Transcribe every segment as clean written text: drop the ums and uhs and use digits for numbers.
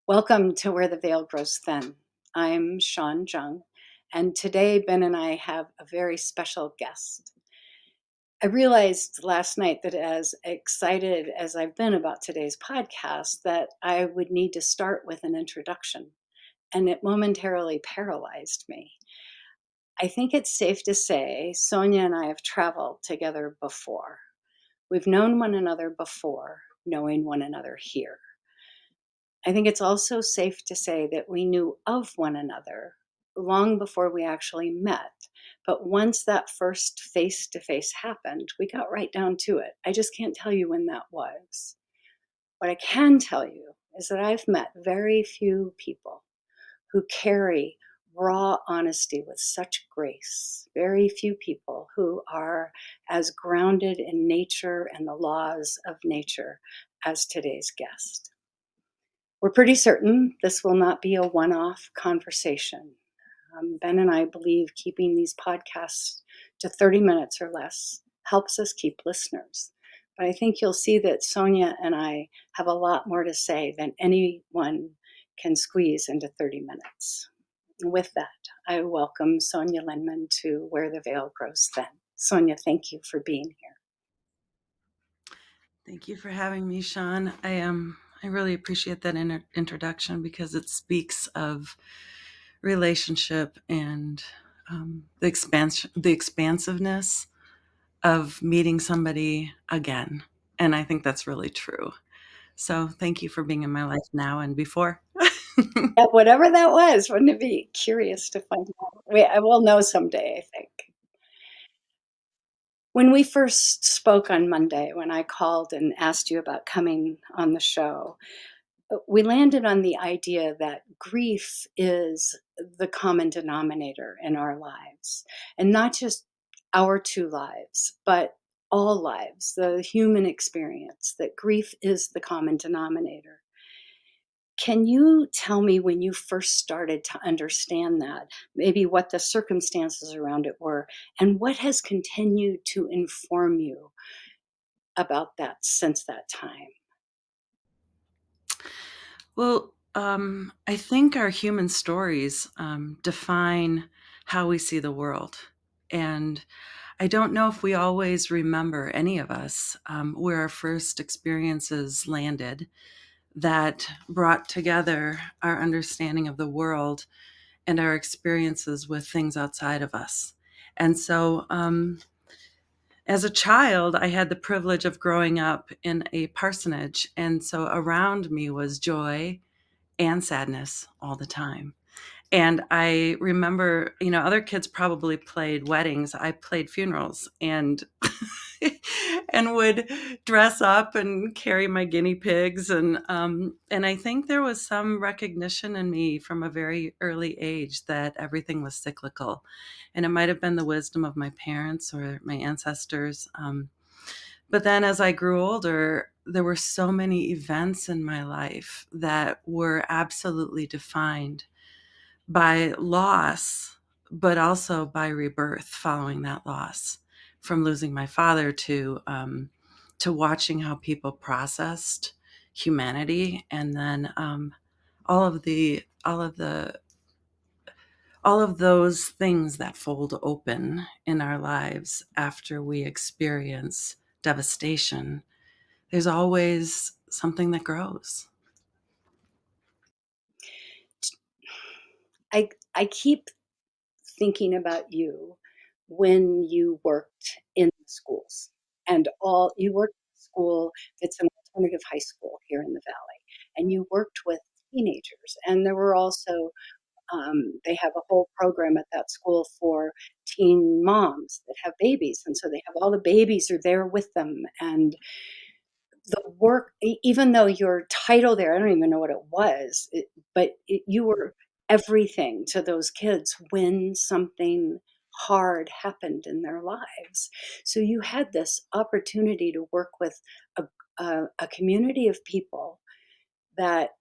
Welcome to Where the Veil Grows Thin. I'm Sean Jung, and today Ben and I have a very special guest. I realized last night that as excited as I've been about today's podcast, that I would need to start with an introduction, and it momentarily paralyzed me. I think it's safe to say Sonja and I have traveled together before. We've known one another before, knowing one another here. I think it's also safe to say that we knew of one another long before we actually met. But once that first face to face happened, we got right down to it. I just can't tell you when that was. What I can tell you is that I've met very few people who carry raw honesty with such grace. Very few people who are as grounded in nature and the laws of nature as today's guest. We're pretty certain this will not be a one-off conversation. Ben and I believe keeping these podcasts to 30 minutes or less helps us keep listeners. But I think you'll see that Sonja and I have a lot more to say than anyone can squeeze into 30 minutes. And with that, I welcome Sonja Linman to Where the Veil Grows Thin. Sonja, thank you for being here. Thank you for having me, Sean. I really appreciate that introduction because it speaks of relationship and the expansiveness of meeting somebody again. And I think that's really true. So thank you for being in my life now and before. Yeah, whatever that was, wouldn't it be curious to find out? I will know someday, I think. When we first spoke on Monday, when I called and asked you about coming on the show, we landed on the idea that grief is the common denominator in our lives, and not just our two lives, but all lives, the human experience, that grief is the common denominator. Can you tell me when you first started to understand that, maybe what the circumstances around it were, and what has continued to inform you about that since that time? Well, I think our human stories define how we see the world. And I don't know if we always remember, any of us, where our first experiences landed that brought together our understanding of the world and our experiences with things outside of us. And so, as a child, I had the privilege of growing up in a parsonage. And so around me was joy and sadness all the time. And I remember, other kids probably played weddings. I played funerals and and would dress up and carry my guinea pigs. And I think there was some recognition in me from a very early age that everything was cyclical. And it might have been the wisdom of my parents or my ancestors. But then as I grew older, there were so many events in my life that were absolutely defined by loss, but also by rebirth following that loss. From losing my father to watching how people processed humanity, and then all of the all of the all of those things that fold open in our lives after we experience devastation. There's always something that grows. I keep thinking about you when you worked in the schools, and all you worked in a school that's an alternative high school here in the valley, and you worked with teenagers, and there were also they have a whole program at that school for teen moms that have babies, and so they have all the babies are there with them, and the work, even though your title there, I don't even know what it was, you were everything to those kids when something hard happened in their lives. So you had this opportunity to work with a community of people that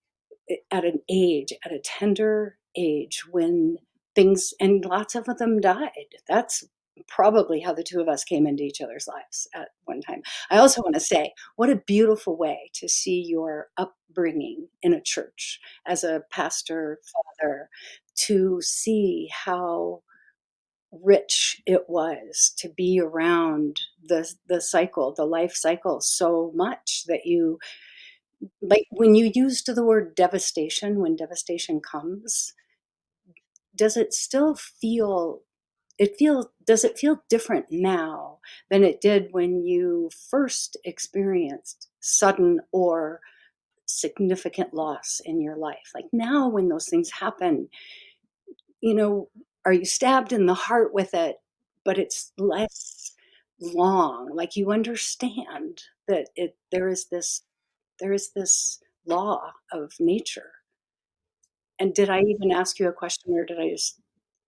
at a tender age when things, and lots of them died. That's probably how the two of us came into each other's lives at one time. I also want to say, what a beautiful way to see your upbringing in a church as a pastor father, to see how rich it was to be around the cycle, the life cycle so much that you, like, when you used the word devastation, when devastation comes, does it still feel, does it feel different now than it did when you first experienced sudden or significant loss in your life? Like, now when those things happen, you know, are you stabbed in the heart with it, but it's less long, like you understand that there is this law of nature. And did I even ask you a question, or did I just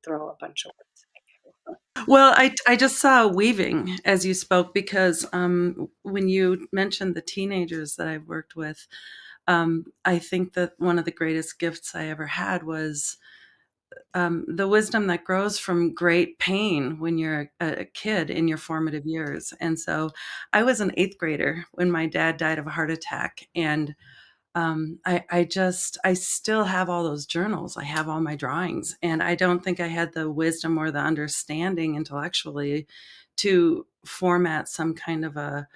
throw a bunch of words at you? Well, I just saw weaving as you spoke because, when you mentioned the teenagers that I've worked with, I think that one of the greatest gifts I ever had was, the wisdom that grows from great pain when you're a kid in your formative years. And so I was an 8th grader when my dad died of a heart attack, and I still have all those journals. I have all my drawings, and I don't think I had the wisdom or the understanding intellectually to format some kind of a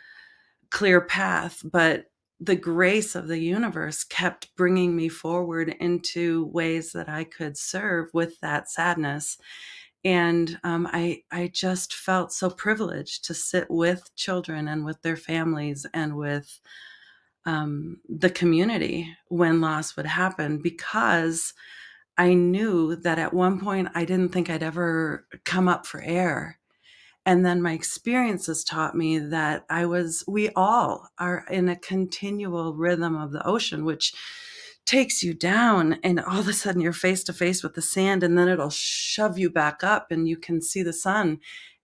clear path, but the grace of the universe kept bringing me forward into ways that I could serve with that sadness. And I just felt so privileged to sit with children and with their families and with, the community when loss would happen, because I knew that at one point I didn't think I'd ever come up for air. And then my experiences taught me that we all are in a continual rhythm of the ocean, which takes you down, and all of a sudden you're face to face with the sand, and then it'll shove you back up and you can see the sun.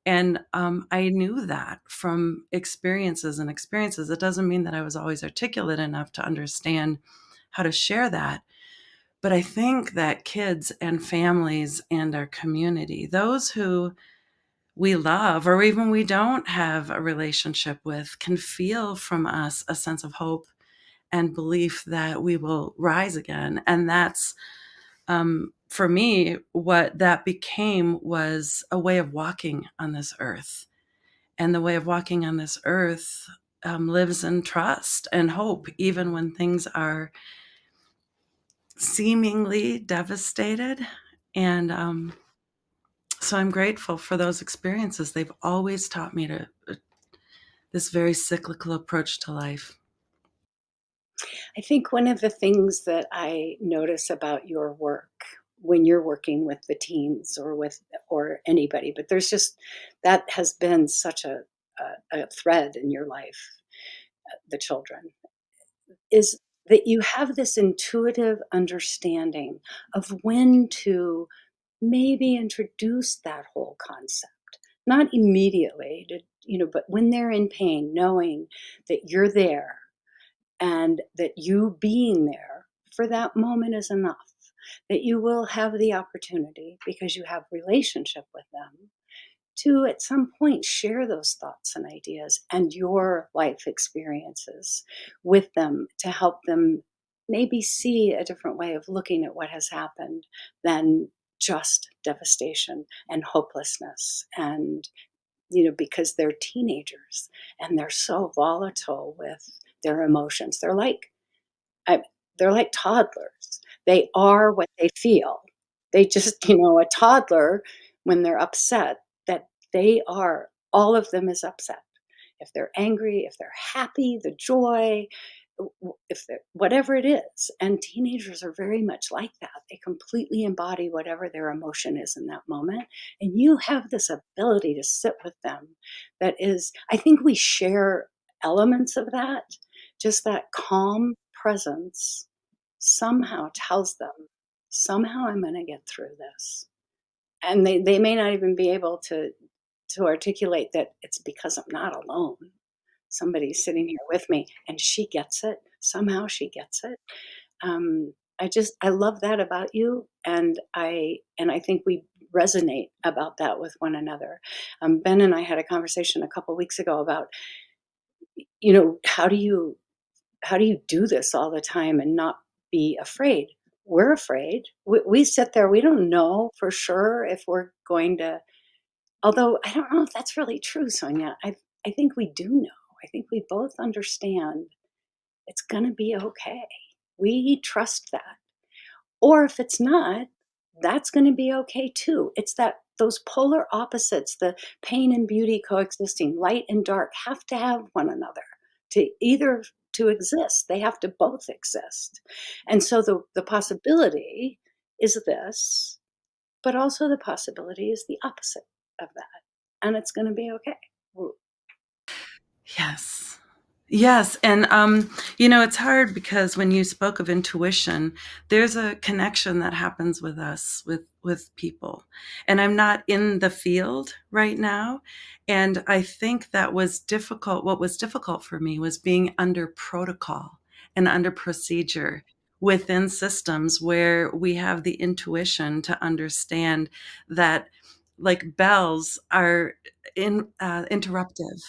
And I knew that from experiences and experiences. It doesn't mean that I was always articulate enough to understand how to share that. But I think that kids and families and our community, those who we love or even we don't have a relationship with, can feel from us a sense of hope and belief that we will rise again. And that's, for me, what that became was a way of walking on this earth. And the way of walking on this earth, lives in trust and hope, even when things are seemingly devastated. And so I'm grateful for those experiences. They've always taught me to this very cyclical approach to life. I think one of the things that I notice about your work when you're working with the teens or with, or anybody, but there's just, that has been such a thread in your life, the children, is that you have this intuitive understanding of when to maybe introduce that whole concept. Not immediately, but when they're in pain, knowing that you're there and that you being there for that moment is enough. That you will have the opportunity, because you have relationship with them, to at some point share those thoughts and ideas and your life experiences with them, to help them maybe see a different way of looking at what has happened than just devastation and hopelessness. And because they're teenagers and they're so volatile with their emotions, I, they're like toddlers. They are what they feel. They just, a toddler, when they're upset, that they are, all of them is upset. If they're angry, if they're happy, the joy, if they're whatever it is. And teenagers are very much like that. They completely embody whatever their emotion is in that moment. And you have this ability to sit with them that is, I think we share elements of that, just that calm presence somehow tells them, somehow I'm going to get through this. And they may not even be able to articulate that it's because I'm not alone. Somebody's sitting here with me and she gets it. Somehow she gets it. I love that about you. And I think resonate about that with one another. Ben and I had a conversation a couple weeks ago about, how do you do this all the time and not be afraid? We're afraid. We sit there. We don't know for sure if we're going to. Although I don't know if that's really true, Sonja. I think we do know. I think we both understand it's going to be okay. We trust that. Or if it's not, that's gonna be okay too. It's that those polar opposites, the pain and beauty coexisting, light and dark have to have one another to exist. They have to both exist. And so the possibility is this, but also the possibility is the opposite of that, and it's gonna be okay. W Yes. Yes, and, it's hard because when you spoke of intuition, there's a connection that happens with us, with people, and I'm not in the field right now, and I think that was difficult what was difficult for me was being under protocol and under procedure within systems where we have the intuition to understand that, like, bells are interruptive,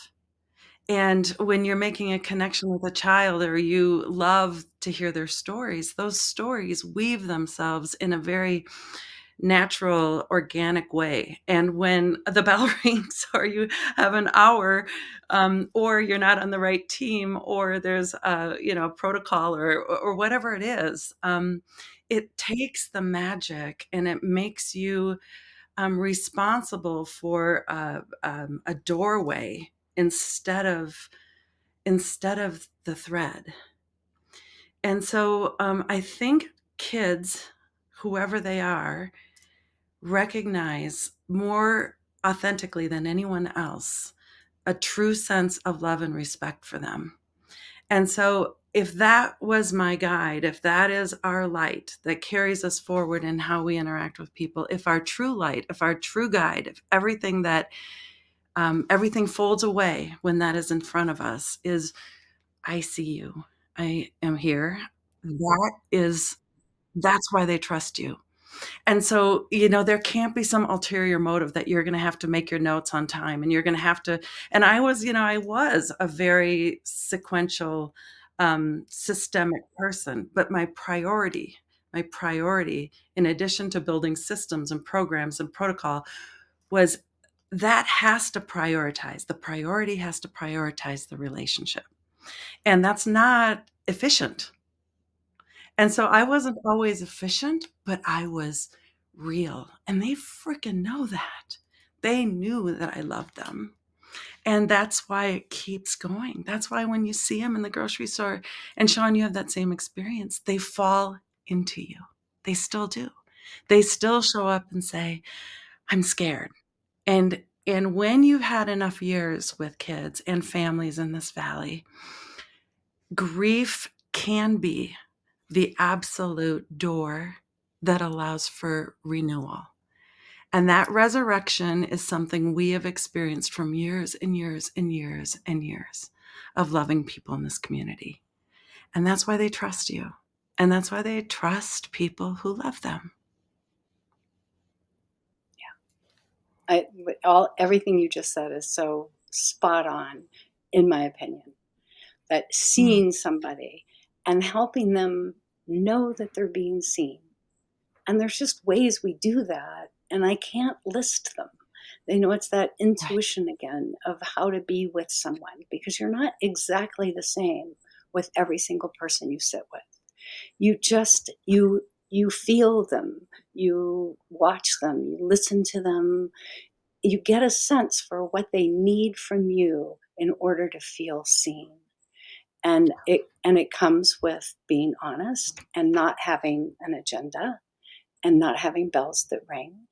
and when you're making a connection with a child or you love to hear their stories, those stories weave themselves in a very natural, organic way. And when the bell rings or you have an hour, or you're not on the right team, or there's a protocol or whatever it is, it takes the magic and it makes you responsible for a doorway instead of the thread. And so I think kids, whoever they are, recognize more authentically than anyone else a true sense of love and respect for them. And so if that was my guide, if that is our light that carries us forward in how we interact with people, if our true light, if our true guide, if everything folds away when that is in front of us is, I see you. I am here. That's why they trust you. And so, there can't be some ulterior motive that you're gonna have to make your notes on time and you're gonna have to and I was a very sequential, systemic person, but my priority, in addition to building systems and programs and protocol, was that has to prioritize. The priority has to prioritize the relationship. And that's not efficient. And so I wasn't always efficient, but I was real. And they freaking know that. They knew that I loved them. And that's why it keeps going. That's why when you see them in the grocery store, and Sean, you have that same experience, they fall into you. They still do. They still show up and say, I'm scared. And when you've had enough years with kids and families in this valley, grief can be the absolute door that allows for renewal. And that resurrection is something we have experienced from years and years and years and years of loving people in this community. And that's why they trust you. And that's why they trust people who love them. Everything you just said is so spot on, in my opinion. That Mm, seeing somebody and helping them know that they're being seen. And there's just ways we do that, and I can't list them. It's that right. intuition again of how to be with someone because you're not exactly the same with every single person you sit with. You feel them, you watch them, you listen to them, you get a sense for what they need from you in order to feel seen. And it comes with being honest and not having an agenda and not having bells that ring.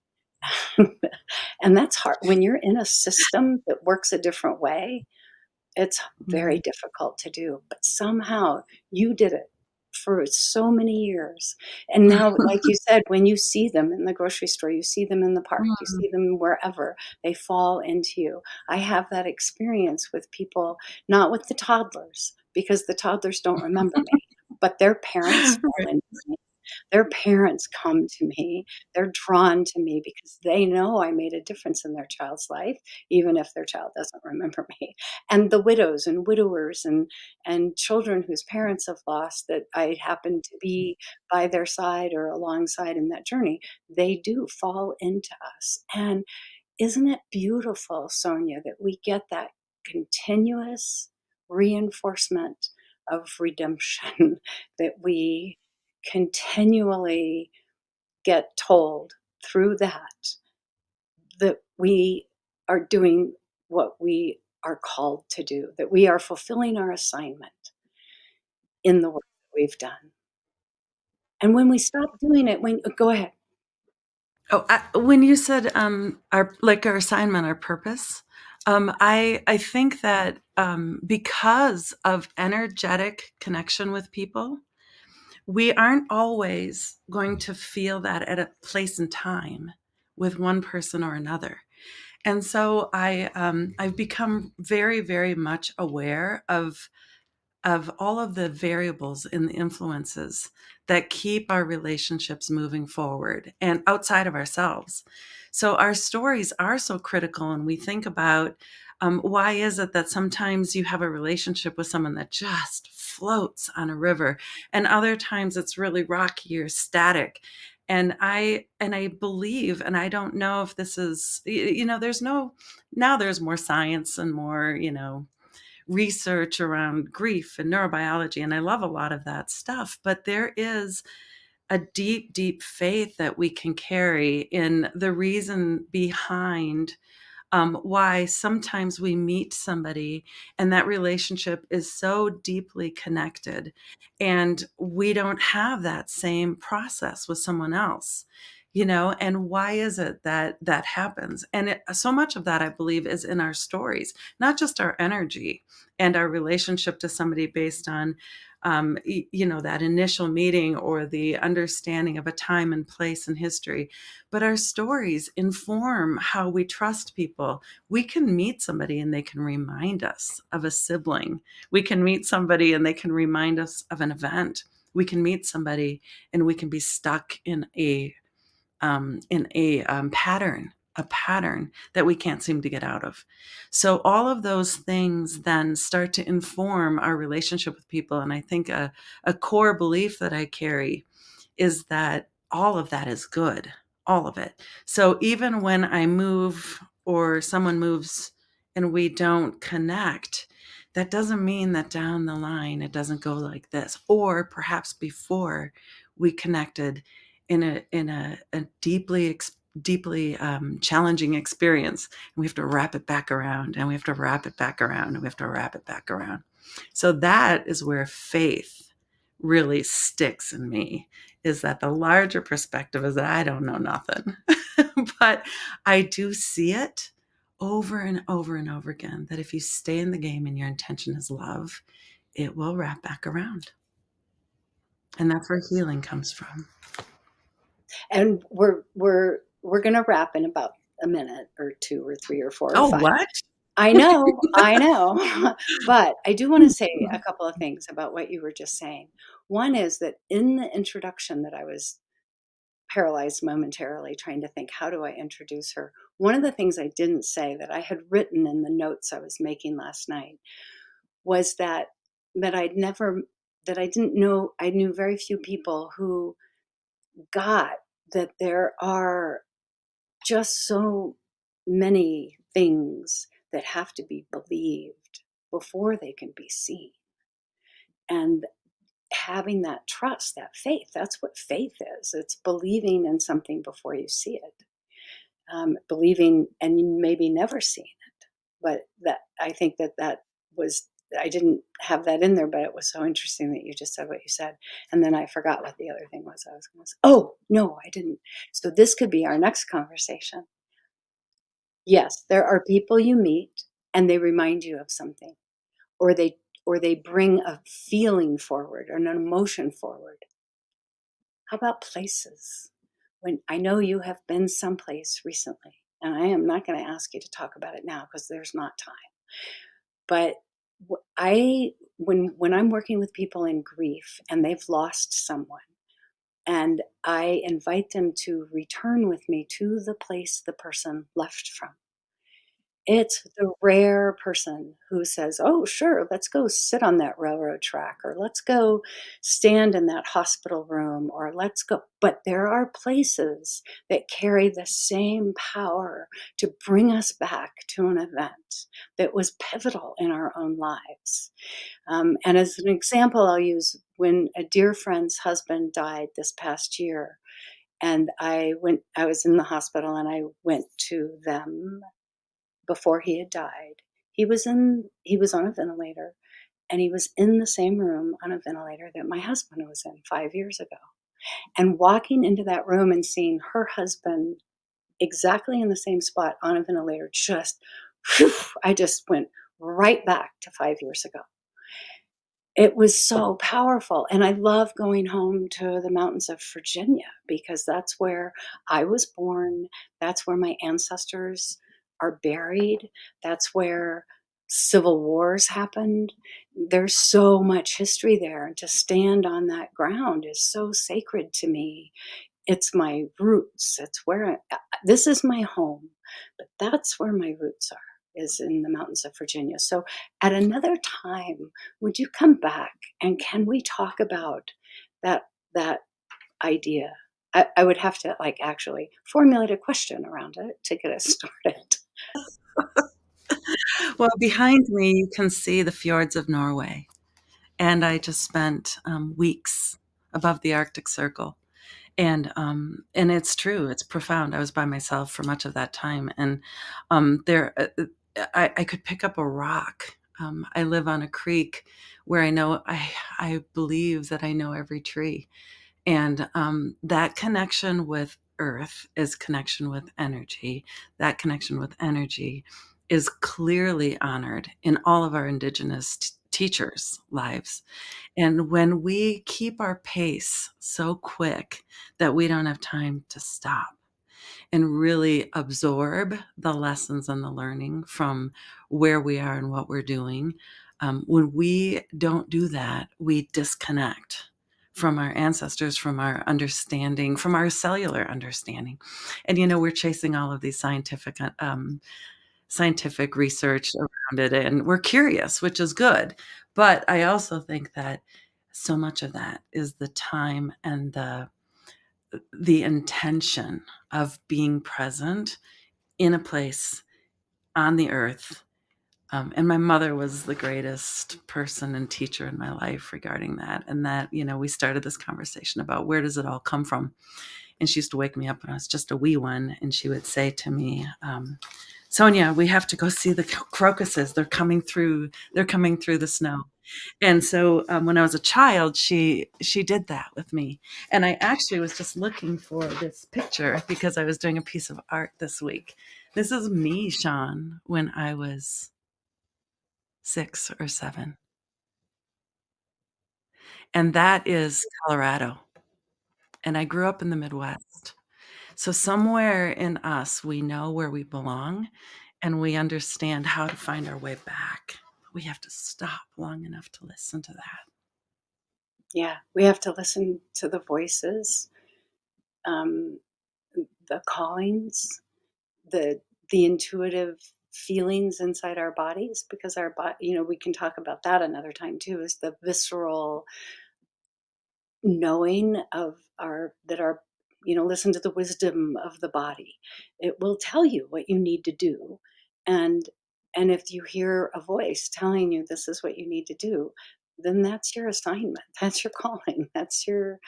And that's hard when you're in a system that works a different way. It's very Mm. difficult to do, but somehow you did it for so many years. And now, like you said, when you see them in the grocery store, you see them in the park, you Mm. see them wherever, they fall into you. I have that experience with people, not with the toddlers, because the toddlers don't remember me, but their parents fall Right. into me. Their parents come to me. They're drawn to me because they know I made a difference in their child's life, even if their child doesn't remember me. And the widows and widowers and children whose parents have lost that I happen to be by their side or alongside in that journey, they do fall into us. And isn't it beautiful, Sonia, that we get that continuous reinforcement of redemption, that we continually get told through that we are doing what we are called to do, that we are fulfilling our assignment in the work that we've done. And when we stop doing it, go ahead. Oh, when you said, our assignment, our purpose, I think that, because of energetic connection with people, we aren't always going to feel that at a place and time with one person or another. And so I've become very, very much aware of all of the variables and the influences that keep our relationships moving forward and outside of ourselves. So our stories are so critical, and we think about, why is it that sometimes you have a relationship with someone that just floats on a river, and other times it's really rocky or static. And I believe, and I don't know if this is, there's no, now there's more science and more, research around grief and neurobiology, and I love a lot of that stuff. But there is a deep, deep faith that we can carry in the reason behind, why sometimes we meet somebody and that relationship is so deeply connected, and we don't have that same process with someone else. And why is it that that happens? And so much of that, I believe, is in our stories, not just our energy and our relationship to somebody based on, that initial meeting or the understanding of a time and place in history, but our stories inform how we trust people. We can meet somebody and they can remind us of a sibling. We can meet somebody and they can remind us of an event. We can meet somebody and we can be stuck in a pattern that we can't seem to get out of. So all of those things then start to inform our relationship with people. And I think a core belief that I carry is that all of that is good, all of it. So even when I move or someone moves and we don't connect, that doesn't mean that down the line it doesn't go like this. Or perhaps before we connected in a deeply challenging experience, and we have to wrap it back around, and we have to wrap it back around, and we have to wrap it back around. So that is where faith really sticks in me, is that the larger perspective is that I don't know nothing, but I do see it over and over and over again, that if you stay in the game and your intention is love, it will wrap back around. And that's where healing comes from. And we're gonna wrap in about a minute or 2 or 3 or 4 or Oh, 5. what? I know. But I do wanna say a couple of things about what you were just saying. One is that in the introduction that I was paralyzed momentarily trying to think, "How do I introduce her?" One of the things I didn't say that I had written in the notes I was making last night was that I'd never that I didn't know I knew very few people who got that there are just so many things that have to be believed before they can be seen. And having that trust, that faith, that's what faith is. It's believing in something before you see it, believing and you maybe never seeing it. But that I think that was, I didn't have that in there, but it was so interesting that you just said what you said. And then I forgot what the other thing was I was going to say. Oh, no, I didn't. So this could be our next conversation. Yes, there are people you meet and they remind you of something, or they bring a feeling forward or an emotion forward. How about places? When I know you have been someplace recently, and I am not going to ask you to talk about it now because there's not time. But I when I'm working with people in grief and they've lost someone, And I invite them to return with me to the place the person left from. It's the rare person who says, "Oh, sure, let's go sit on that railroad track," or "Let's go stand in that hospital room," or "Let's go." But there are places that carry the same power to bring us back to an event that was pivotal in our own lives. And as an example, I'll use when a dear friend's husband died this past year, and I was in the hospital and I went to them before he had died. He was on a ventilator, and he was in the same room on a ventilator that my husband was in 5 years ago. And walking into that room and seeing her husband exactly in the same spot on a ventilator, just whew, I just went right back to 5 years ago. It was so powerful, and I love going home to the mountains of Virginia because that's where I was born, that's where my ancestors are buried, that's where civil wars happened. There's so much history there, and to stand on that ground is so sacred to me. It's my roots. It's where this is my home, but that's where my roots are, is in the mountains of Virginia. So at another time, would you come back and can we talk about that idea? I would have to like actually formulate a question around it to get us started. Well, behind me, you can see the fjords of Norway, and I just spent, weeks above the Arctic Circle, and it's true, it's profound. I was by myself for much of that time, and, there, I could pick up a rock. I live on a creek where I believe that I know every tree. And that connection with earth is connection with energy. That connection with energy is clearly honored in all of our indigenous teachers' lives. And when we keep our pace so quick that we don't have time to stop and really absorb the lessons and the learning from where we are and what we're doing. When we don't do that, we disconnect from our ancestors, from our understanding, from our cellular understanding. And we're chasing all of these scientific research around it, and we're curious, which is good. But I also think that so much of that is the time and the intention of being present in a place on the earth. And my mother was the greatest person and teacher in my life regarding that. And that, we started this conversation about where does it all come from? And she used to wake me up when I was just a wee one. And she would say to me, Sonja, we have to go see the crocuses. They're coming through the snow. And so, when I was a child, she did that with me. And I actually was just looking for this picture because I was doing a piece of art this week. This is me, Sean, when I was 6 or 7, and that is Colorado, and I grew up in the Midwest. So somewhere in us, we know where we belong, and we understand how to find our way back. We have to stop long enough to listen to that. Yeah, we have to listen to the voices, um, the callings, the intuitive feelings inside our bodies because our body, we can talk about that another time too, is the visceral knowing of our listen to the wisdom of the body. It will tell you what you need to do. And and if you hear a voice telling you this is what you need to do, then that's your assignment, that's your calling, that's your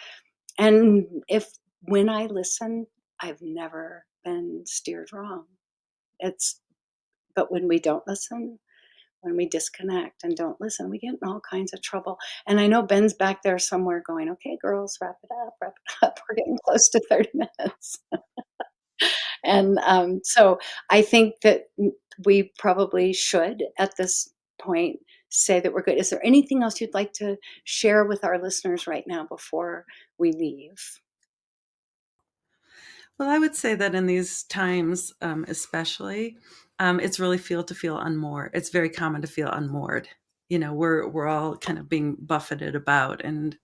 and if when I listen, I've never been steered wrong. It's But when we don't listen, when we disconnect and don't listen, we get in all kinds of trouble. And I know Ben's back there somewhere going, "Okay, girls, wrap it up, wrap it up. We're getting close to 30 minutes." And so I think that we probably should, at this point, say that we're good. Is there anything else you'd like to share with our listeners right now before we leave? Well, I would say that in these times, especially, it's really feel unmoored. It's very common to feel unmoored. We're all kind of being buffeted about, and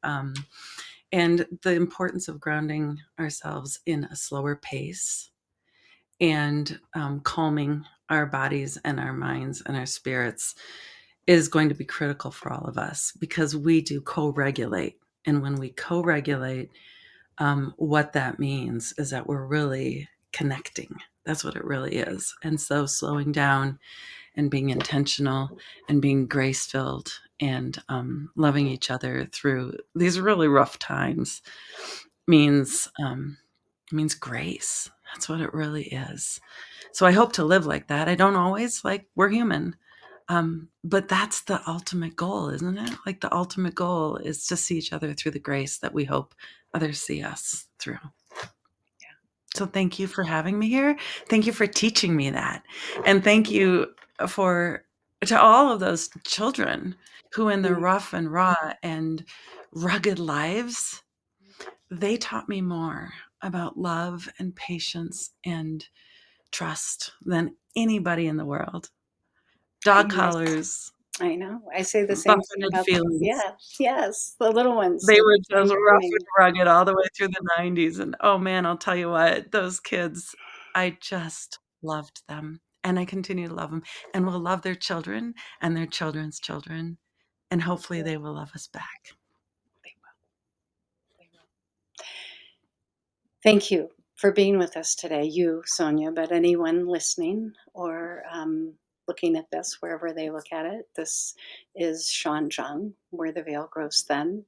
and the importance of grounding ourselves in a slower pace and calming our bodies and our minds and our spirits is going to be critical for all of us because we do co-regulate. And when we co-regulate, what that means is that we're really connecting. That's what it really is. And so slowing down and being intentional and being grace filled and loving each other through these really rough times means means grace. That's what it really is. So I hope to live like that. I don't always, like, we're human. But that's the ultimate goal, isn't it? Like, the ultimate goal is to see each other through the grace that we hope others see us through. So thank you for having me here. Thank you for teaching me that. And thank you for to all of those children who in their Mm. rough and raw and rugged lives, they taught me more about love and patience and trust than anybody in the world. Dog collars, I know. I say the same thing buffeted about them. feelings. Yes, yes, the little ones They that were came just rough and running. rugged all the way through the '90s, and, oh, man, I'll tell you what, those kids, I just loved them, and I continue to love them, and will love their children and their children's children, and hopefully they will love us back. They will. They will. Thank you for being with us today, you, Sonja, but anyone listening or looking at this, wherever they look at it. This is Sean Jung, Where the Veil Grows Thin.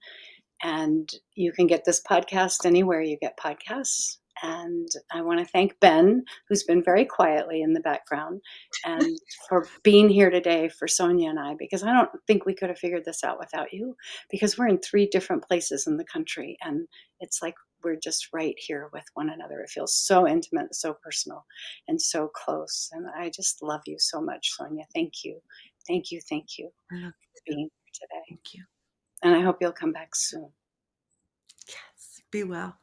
And you can get this podcast anywhere you get podcasts. And I want to thank Ben, who's been very quietly in the background, and for being here today for Sonja and I, because I don't think we could have figured this out without you, because we're in 3 different places in the country. And it's like we're just right here with one another. It feels so intimate, so personal, and so close. And I just love you so much, Sonja. Thank you. Thank you. Thank you I love for you too. being here today. Thank you. And I hope you'll come back soon. Yes. Be well.